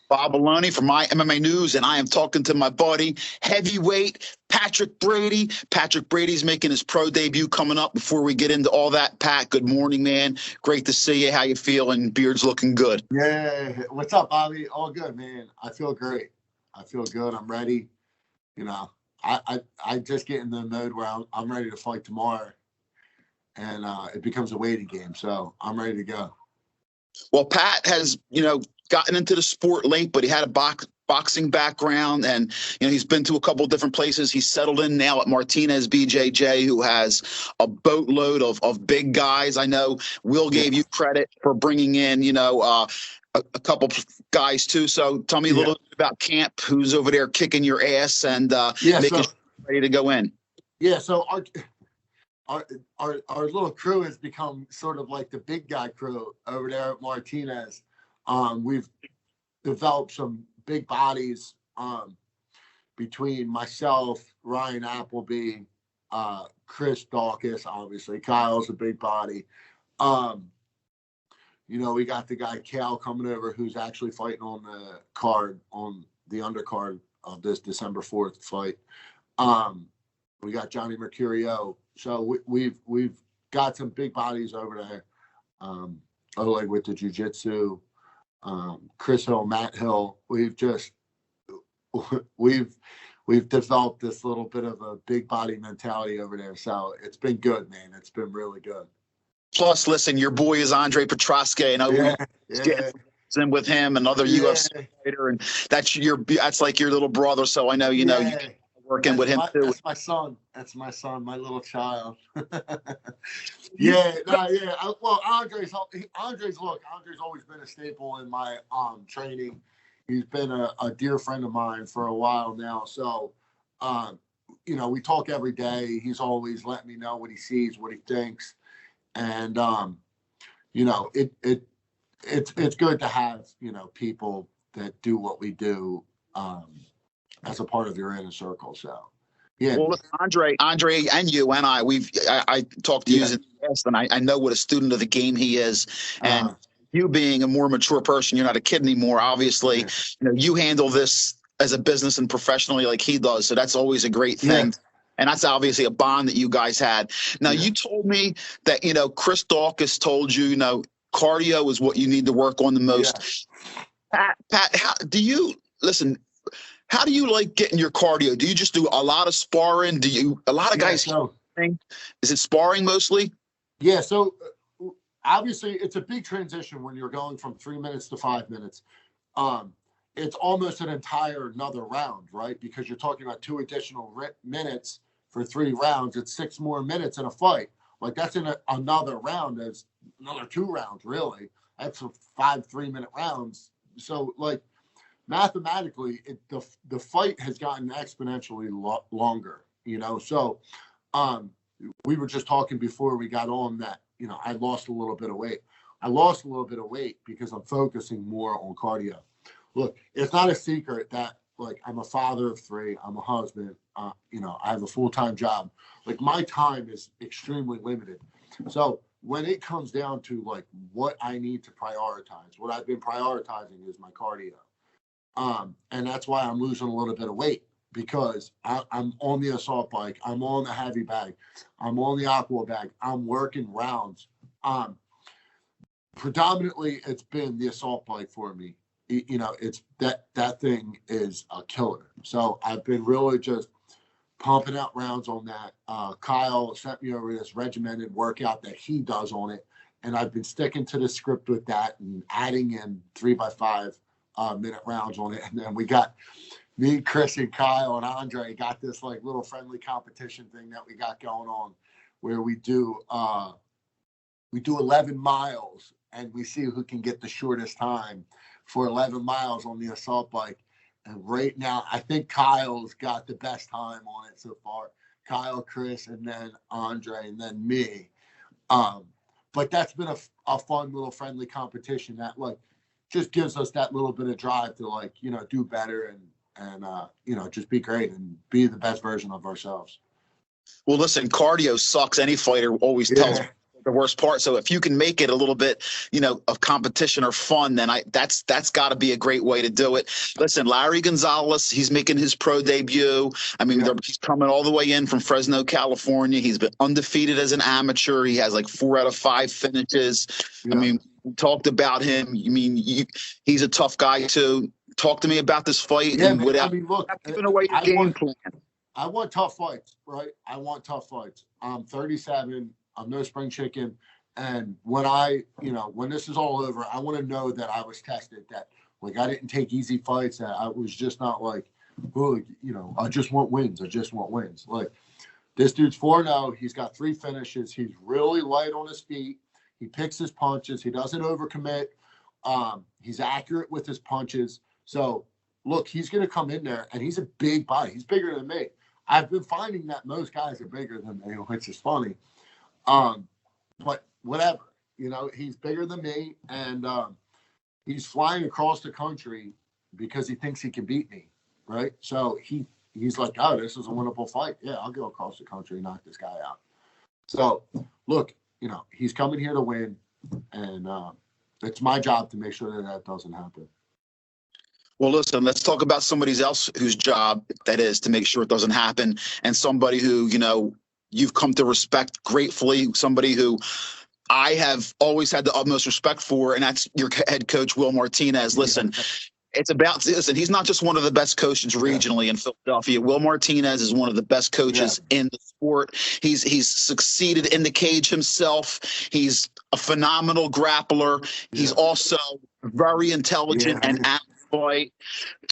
Bob Maloney from My MMA News, and I am talking to my buddy, heavyweight Patrick Brady. Patrick Brady's making his pro debut coming up. Before we get into all that, Pat, good morning, man. Great to see you. How you feeling? Beard's looking good. Yeah. What's up, Bobby? All good, man. I feel great. I feel good. I'm ready. You know, I just get in the mode where I'm ready to fight tomorrow, and it becomes a waiting game. So I'm ready to go. Well, Pat has, gotten into the sport late, but he had a boxing background, and he's been to a couple of different places. He's settled in now at Martinez BJJ, who has a boatload of big guys. I know Will gave you credit for bringing in a couple guys too. So tell me a little bit about Camp, who's over there kicking your ass and making sure you're ready to go in. Yeah, so our little crew has become sort of like the big guy crew over there at Martinez. We've developed some big bodies between myself, Ryan Appleby, Chris Dawkins, obviously. Kyle's a big body. We got the guy Cal coming over who's actually fighting on the card, on the undercard of this December 4th fight. We got Johnny Mercurio. So we've got some big bodies over there. Oleg with the jiu-jitsu, Chris Hill, Matt Hill. We've developed this little bit of a big body mentality over there. So it's been good, man. It's been really good. Plus, listen, your boy is Andre Petroska, and in with him, another UFC fighter, and that's like your little brother. So I know you're working with him too. That's my son. That's my son, my little child. Well, Andre's always been a staple in my training. He's been a dear friend of mine for a while now. So, we talk every day. He's always letting me know what he sees, what he thinks. And, it's good to have, people that do what we do as a part of your inner circle. So, yeah. Well, listen, Andre and you and I talked to you in the past, and I know what a student of the game he is. And you being a more mature person, you're not a kid anymore. Obviously, you handle this as a business and professionally like he does. So that's always a great thing. Yeah. And that's obviously a bond that you guys had. Now, you told me that, Chris Dawkins told you, cardio is what you need to work on the most. Yeah. Pat, how do you like getting your cardio? Do you just do a lot of sparring? A lot of guys, is it sparring mostly? Yeah. So obviously it's a big transition when you're going from 3 minutes to 5 minutes. It's almost an entire another round, right? Because you're talking about 2 additional minutes for 3 rounds. It's 6 more minutes in a fight. Like that's in another round. That's another 2 rounds, really. That's 5 3-minute rounds. So like mathematically, the fight has gotten exponentially longer, So we were just talking before we got on that, I lost a little bit of weight. I lost a little bit of weight because I'm focusing more on cardio. Look, it's not a secret that like I'm a father of 3. I'm a husband. I have a full-time job. Like my time is extremely limited. So when it comes down to like what I need to prioritize, what I've been prioritizing is my cardio. And that's why I'm losing a little bit of weight because I'm on the assault bike. I'm on the heavy bag. I'm on the aqua bag. I'm working rounds. Predominantly, it's been the assault bike for me. It's that thing is a killer. So I've been really just pumping out rounds on that. Kyle sent me over this regimented workout that he does on it. And I've been sticking to the script with that and adding in 3x5 minute rounds on it. And then we got me, Chris, and Kyle and Andre got this like little friendly competition thing that we got going on where we do 11 miles and we see who can get the shortest time for 11 miles on the assault bike. And right now, I think Kyle's got the best time on it so far. Kyle, Chris, and then Andre, and then me. But that's been a fun little friendly competition that like just gives us that little bit of drive to like, do better and just be great and be the best version of ourselves. Well, listen, cardio sucks. Any fighter always tells me the worst part. So if you can make it a little bit, of competition or fun, then that's got to be a great way to do it. Listen, Larry Gonzalez, he's making his pro debut. I mean, he's coming all the way in from Fresno, California. He's been undefeated as an amateur. He has like 4 out of 5 finishes. I mean, we talked about him. I mean, he's a tough guy too. Talk to me about this fight. Yeah, and man, I mean, look, giving away your game plan. I want tough fights, right? I want tough fights. I'm 37. I'm no spring chicken. And when when this is all over, I want to know that I was tested, that like I didn't take easy fights, that I was just not like, oh, I just want wins. I just want wins. Like this dude's 4-0. He's got 3 finishes. He's really light on his feet. He picks his punches. He doesn't overcommit. He's accurate with his punches. So look, he's going to come in there, and he's a big body. He's bigger than me. I've been finding that most guys are bigger than me, which is funny. But whatever, he's bigger than me, and he's flying across the country because he thinks he can beat me, right? So he's like, oh, this is a winnable fight. Yeah, I'll go across the country and knock this guy out. So look, he's coming here to win, and it's my job to make sure that doesn't happen. Well, listen, let's talk about somebody else whose job that is to make sure it doesn't happen, and somebody who, you've come to respect gratefully, somebody who I have always had the utmost respect for, and that's your head coach, Will Martinez. Listen, he's not just one of the best coaches regionally in Philadelphia. Will Martinez is one of the best coaches in the sport. He's succeeded in the cage himself. He's a phenomenal grappler. He's also very intelligent and fight.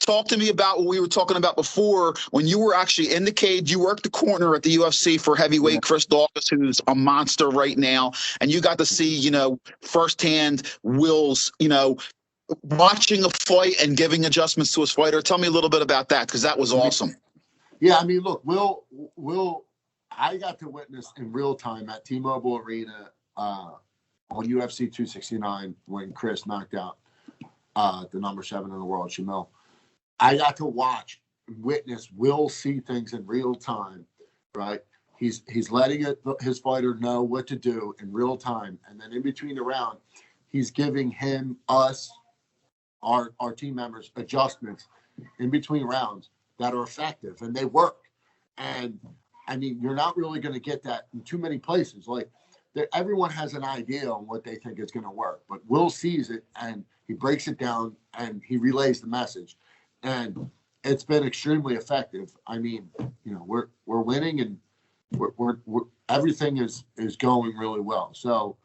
Talk to me about what we were talking about before. When you were actually in the cage, you worked the corner at the UFC for heavyweight Chris Daukaus, who's a monster right now, and you got to see, firsthand Will's, watching a fight and giving adjustments to his fighter. Tell me a little bit about that, because that was awesome. Yeah, I mean, look, Will, I got to witness in real time at T-Mobile Arena on UFC 269 when Chris knocked out the number 7 in the world, Shamil. I got to witness Will see things in real time, right? He's letting his fighter know what to do in real time. And then in between the round, he's giving us, our team members, adjustments in between rounds that are effective, and they work. And, I mean, you're not really going to get that in too many places. Like, everyone has an idea on what they think is going to work, but Will sees it, and he breaks it down, and he relays the message. And it's been extremely effective. I mean, we're winning, and we're everything is going really well. So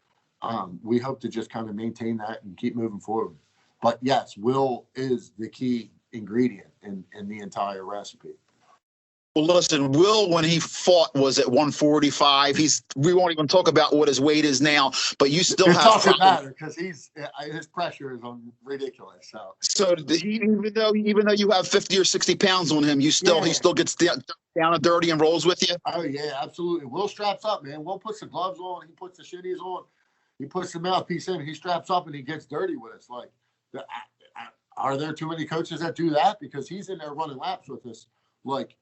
we hope to just kind of maintain that and keep moving forward. But yes, Will is the key ingredient in the entire recipe. Well, listen, Will, when he fought, was at 145. We won't even talk about what his weight is now, but you still have. It doesn't matter because his pressure is ridiculous. So even though you have 50 or 60 pounds on him, he still gets down and dirty and rolls with you. Oh yeah, absolutely. Will straps up, man. Will puts the gloves on. He puts the shitties on. He puts the mouthpiece in. He straps up and he gets dirty with us. Like, are there too many coaches that do that? Because he's in there running laps with us. Like,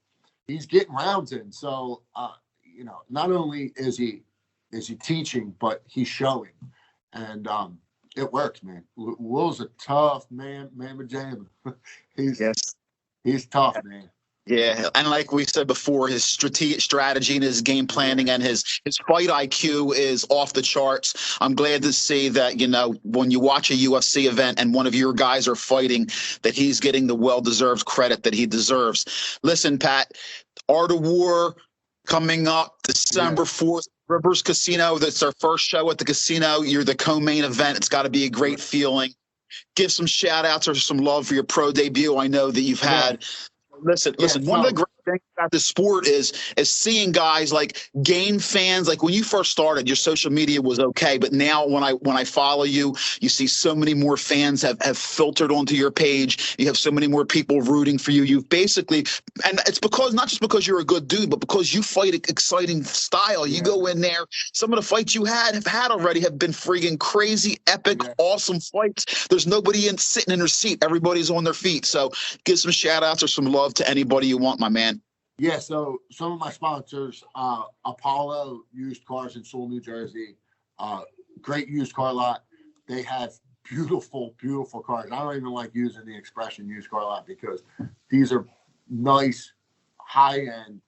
he's getting rounds in. So, not only is he teaching, but he's showing. And it works, man. Will's a tough man jam. He's tough, man. Yeah, and like we said before, his strategy and his game planning and his fight IQ is off the charts. I'm glad to see that, when you watch a UFC event and one of your guys are fighting, that he's getting the well-deserved credit that he deserves. Listen, Pat, Art of War coming up December 4th, Rivers Casino. That's our first show at the casino. You're the co-main event. It's got to be a great feeling. Give some shout-outs or some love for your pro debut. I know that you've had. Listen. One of the great things about this sport is seeing guys like game fans. Like when you first started, your social media was okay, but now when I follow you, you see so many more fans have filtered onto your page. You have so many more people rooting for you. You've basically, and it's not just because you're a good dude, but because you fight an exciting style. You go in there. Some of the fights you have had already have been freaking crazy, epic, awesome fights. There's nobody sitting in their seat. Everybody's on their feet. So give some shout outs or some love to anybody you want, my man. Yeah, so some of my sponsors, Apollo Used Cars in Sewell, New Jersey, Great used car lot. They have beautiful, beautiful cars. I don't even like using the expression used car lot because these are nice, high-end,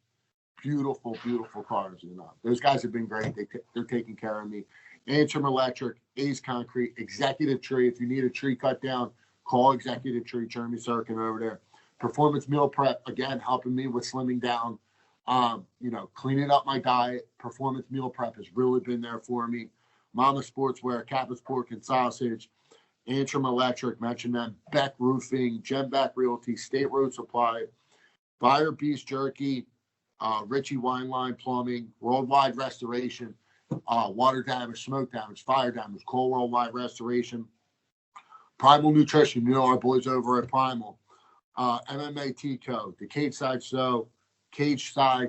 beautiful, beautiful cars. You know, those guys have been great. They're taking care of me. Antrim Electric, Ace Concrete, Executive Tree. If you need a tree cut down, call Executive Tree. Jeremy Sirkin over there. Performance Meal Prep, again, helping me with slimming down. You know, cleaning up my diet. Performance Meal Prep has really been there for me. Mama Sportswear, Kappa's Pork and Sausage, Antrim Electric, mentioned them. Beck Roofing, Gem Beck Realty, State Road Supply, Fire Beast Jerky, Richie Wine Line Plumbing, Worldwide Restoration, water damage, smoke damage, fire damage, Coal Worldwide Restoration, Primal Nutrition, you know our boys over at Primal, MMA Tico, the Cage Side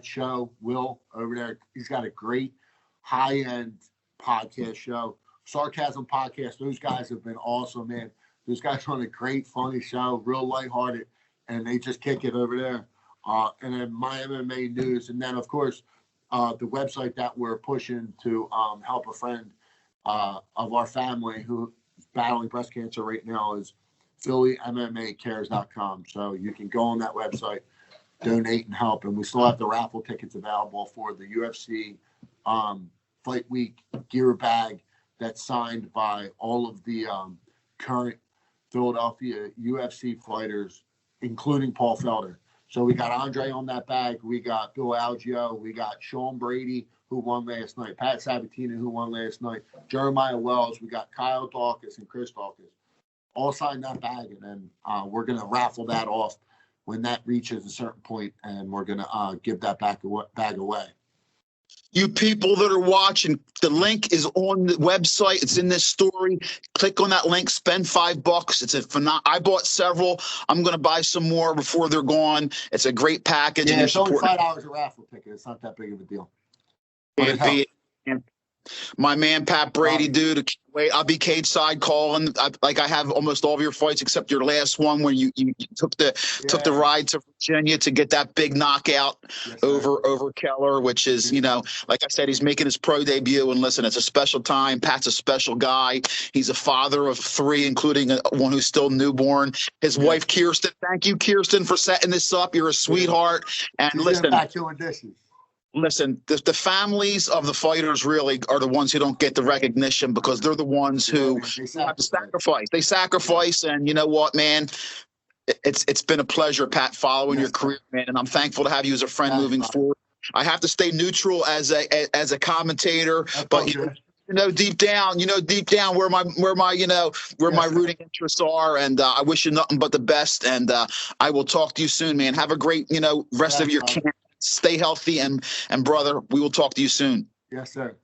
Show, Will over there. He's got a great high-end podcast show. Sarcasm Podcast, those guys have been awesome, man. Those guys run a great, funny show, real lighthearted, and they just kick it over there. And then My MMA News, and then, of course, the website that we're pushing to help a friend of our family who is battling breast cancer right now is PhillyMMAcares.com. So you can go on that website, donate and help. And we still have the raffle tickets available for the UFC Fight Week gear bag that's signed by all of the current Philadelphia UFC fighters, including Paul Felder. So we got Andre on that bag. We got Bill Algeo. We got Sean Brady, who won last night. Pat Sabatini, who won last night. Jeremiah Wells. We got Kyle Dawkins and Chris Dawkins. All signed that bag, and then we're going to raffle that off when that reaches a certain point, and we're going to give that bag away. You people that are watching, the link is on the website. It's in this story. Click on that link. Spend $5. It's a I bought several. I'm going to buy some more before they're gone. It's a great package. Yeah, it's only $5 a raffle ticket. It's not that big of a deal. My man Pat Brady, dude. Wait, I'll be cage side calling. I have almost all of your fights except your last one when you took the ride to Virginia to get that big knockout over Keller, which is, you know, like I said, he's making his pro debut. And listen, it's a special time. Pat's a special guy. He's a father of 3, including one who's still newborn. His wife Kirsten. Thank you, Kirsten, for setting this up. You're a sweetheart. And listen. Listen, the families of the fighters really are the ones who don't get the recognition because they're the ones who have to sacrifice. They sacrifice, and you know what, man? It's been a pleasure, Pat, following your career, man, and I'm thankful to have you as a friend moving forward. I have to stay neutral as a commentator, but you know deep down where my rooting interests are, and I wish you nothing but the best. And I will talk to you soon, man. Have a great rest of your camp. Stay healthy, and brother, we will talk to you soon. Yes, sir.